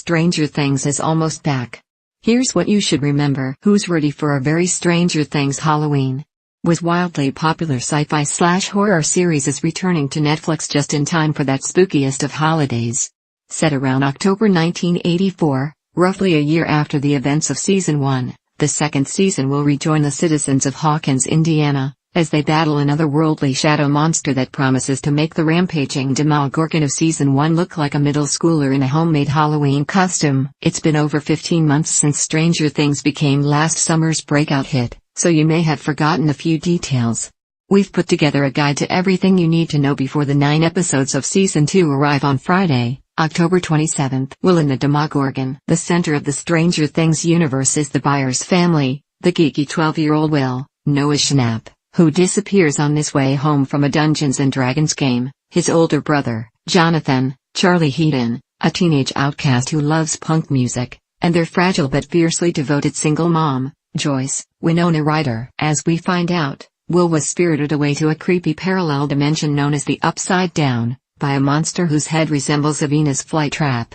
Stranger Things is almost back. Here's what you should remember. Who's ready for a very Stranger Things Halloween? Was wildly popular sci-fi/horror series is returning to Netflix just in time for that spookiest of holidays. Set around October 1984, roughly a year after the events of Season 1, the second season will rejoin the citizens of Hawkins, Indiana, as they battle an otherworldly shadow monster that promises to make the rampaging Demogorgon of Season 1 look like a middle schooler in a homemade Halloween costume. It's been over 15 months since Stranger Things became last summer's breakout hit, so you may have forgotten a few details. We've put together a guide to everything you need to know before the 9 episodes of Season 2 arrive on Friday, October 27th. Will and the Demogorgon. The center of the Stranger Things universe is the Byers family, the geeky 12-year-old Will, Noah Schnapp, who disappears on his way home from a Dungeons & Dragons game, his older brother, Jonathan, Charlie Heaton, a teenage outcast who loves punk music, and their fragile but fiercely devoted single mom, Joyce, Winona Ryder. As we find out, Will was spirited away to a creepy parallel dimension known as the Upside Down, by a monster whose head resembles a Venus flytrap.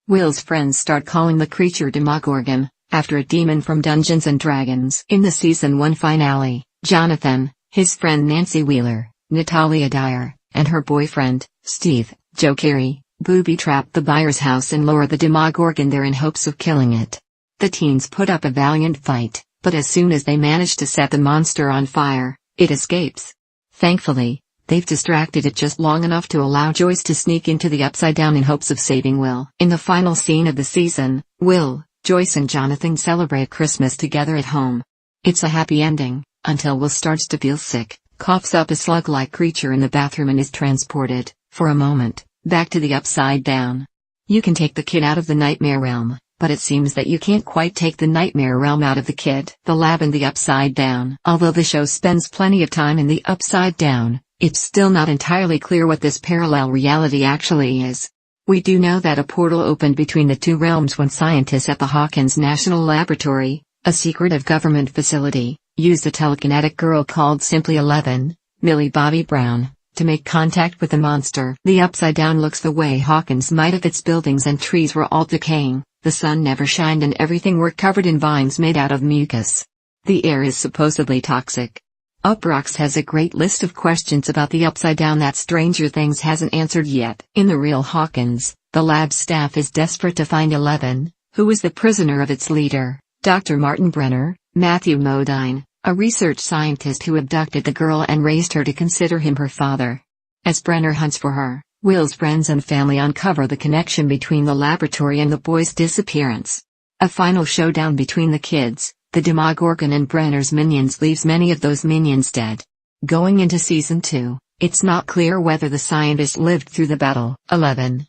Will's friends start calling the creature Demogorgon, after a demon from Dungeons & Dragons. In the Season 1 finale, Jonathan, his friend Nancy Wheeler, Natalia Dyer, and her boyfriend, Steve, Joe Carey, booby-trap the Byers house and lure the Demogorgon there in hopes of killing it. The teens put up a valiant fight, but as soon as they manage to set the monster on fire, it escapes. Thankfully, they've distracted it just long enough to allow Joyce to sneak into the Upside Down in hopes of saving Will. In the final scene of the season, Will, Joyce and Jonathan celebrate Christmas together at home. It's a happy ending, until Will starts to feel sick, coughs up a slug-like creature in the bathroom and is transported, for a moment, back to the Upside Down. You can take the kid out of the nightmare realm, but it seems that you can't quite take the nightmare realm out of the kid. The Lab and the Upside Down. Although the show spends plenty of time in the Upside Down, it's still not entirely clear what this parallel reality actually is. We do know that a portal opened between the two realms when scientists at the Hawkins National Laboratory, a secretive government facility, used a telekinetic girl called Simply 11, Millie Bobby Brown, to make contact with the monster. The Upside Down looks the way Hawkins might if its buildings and trees were all decaying, the sun never shined and everything were covered in vines made out of mucus. The air is supposedly toxic. Uproxx has a great list of questions about the Upside Down that Stranger Things hasn't answered yet. In the real Hawkins, the lab staff is desperate to find 11, who is the prisoner of its leader, Dr. Martin Brenner, Matthew Modine, a research scientist who abducted the girl and raised her to consider him her father. As Brenner hunts for her, Will's friends and family uncover the connection between the laboratory and the boy's disappearance. A final showdown between the kids, the Demogorgon and Brenner's minions leaves many of those minions dead. Going into Season 2, it's not clear whether the scientist lived through the battle. 11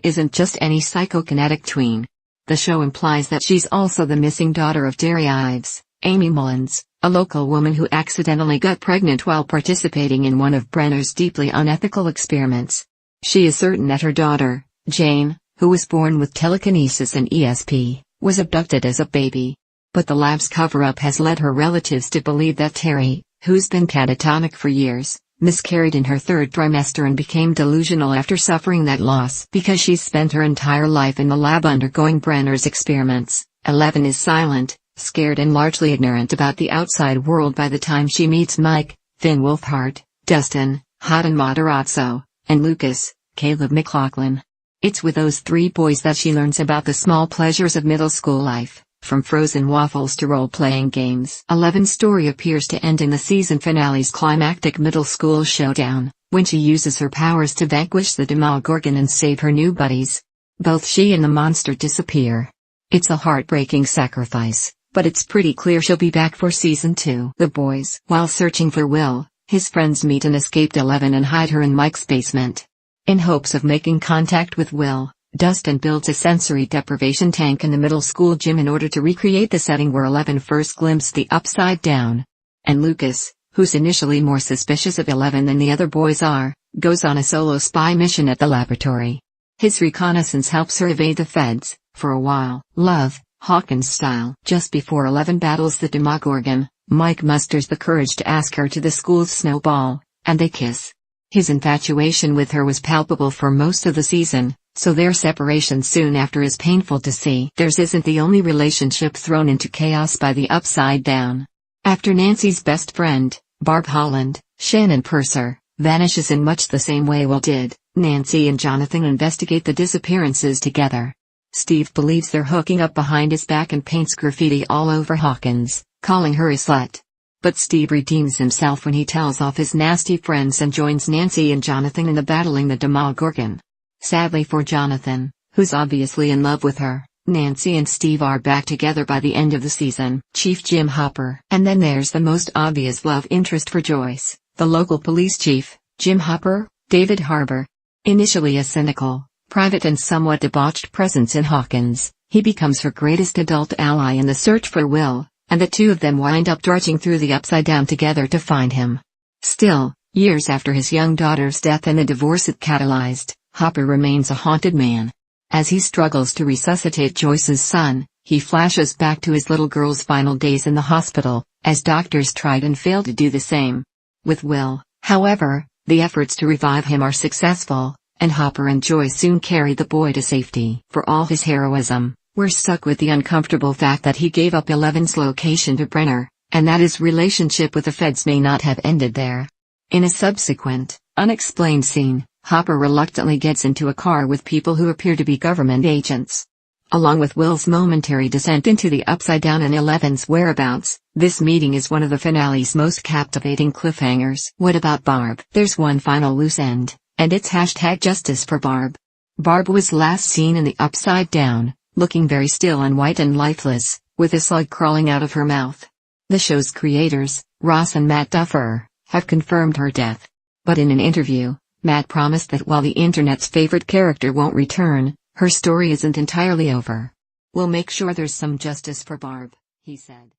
isn't just any psychokinetic tween. The show implies that she's also the missing daughter of Derry Ives, Amy Mullins, a local woman who accidentally got pregnant while participating in one of Brenner's deeply unethical experiments. She is certain that her daughter, Jane, who was born with telekinesis and ESP, was abducted as a baby. But the lab's cover-up has led her relatives to believe that Terry, who's been catatonic for years, miscarried in her third trimester and became delusional after suffering that loss. Because she's spent her entire life in the lab undergoing Brenner's experiments, 11 is silent, scared and largely ignorant about the outside world by the time she meets Mike, Finn Wolfhard, Dustin, Haden Matarazzo, and Lucas, Caleb McLaughlin. It's with those three boys that she learns about the small pleasures of middle school life, from frozen waffles to role-playing games. 11's story appears to end in the season finale's climactic middle school showdown, when she uses her powers to vanquish the Demogorgon and save her new buddies. Both she and the monster disappear. It's a heartbreaking sacrifice, but it's pretty clear she'll be back for Season 2. The boys. While searching for Will, his friends meet an escaped 11 and hide her in Mike's basement. In hopes of making contact with Will, Dustin builds a sensory deprivation tank in the middle school gym in order to recreate the setting where 11 first glimpsed the Upside Down. And Lucas, who's initially more suspicious of 11 than the other boys are, goes on a solo spy mission at the laboratory. His reconnaissance helps her evade the feds, for a while. Love, Hawkins style. Just before 11 battles the Demogorgon, Mike musters the courage to ask her to the school's snowball, and they kiss. His infatuation with her was palpable for most of the season, so their separation soon after is painful to see. Theirs isn't the only relationship thrown into chaos by the Upside Down. After Nancy's best friend, Barb Holland, Shannon Purser, vanishes in much the same way Will did, Nancy and Jonathan investigate the disappearances together. Steve believes they're hooking up behind his back and paints graffiti all over Hawkins, calling her a slut. But Steve redeems himself when he tells off his nasty friends and joins Nancy and Jonathan in the battling the Demogorgon. Sadly for Jonathan, who's obviously in love with her, Nancy and Steve are back together by the end of the season. Chief Jim Hopper. And then there's the most obvious love interest for Joyce, the local police chief, Jim Hopper, David Harbour. Initially a cynical, private and somewhat debauched presence in Hawkins, he becomes her greatest adult ally in the search for Will, and the two of them wind up trudging through the Upside Down together to find him. Still, years after his young daughter's death and the divorce it catalyzed, Hopper remains a haunted man. As he struggles to resuscitate Joyce's son, he flashes back to his little girl's final days in the hospital, as doctors tried and failed to do the same. With Will, however, the efforts to revive him are successful, and Hopper and Joyce soon carry the boy to safety. For all his heroism, we're stuck with the uncomfortable fact that he gave up Eleven's location to Brenner, and that his relationship with the feds may not have ended there. In a subsequent, unexplained scene, Hopper reluctantly gets into a car with people who appear to be government agents. Along with Will's momentary descent into the Upside Down and Eleven's whereabouts, this meeting is one of the finale's most captivating cliffhangers. What about Barb? There's one final loose end, and it's #Justice for Barb. Barb was last seen in the Upside Down, looking very still and white and lifeless, with a slug crawling out of her mouth. The show's creators, Ross and Matt Duffer, have confirmed her death. But in an interview, Matt promised that while the internet's favorite character won't return, her story isn't entirely over. "We'll make sure there's some justice for Barb," he said.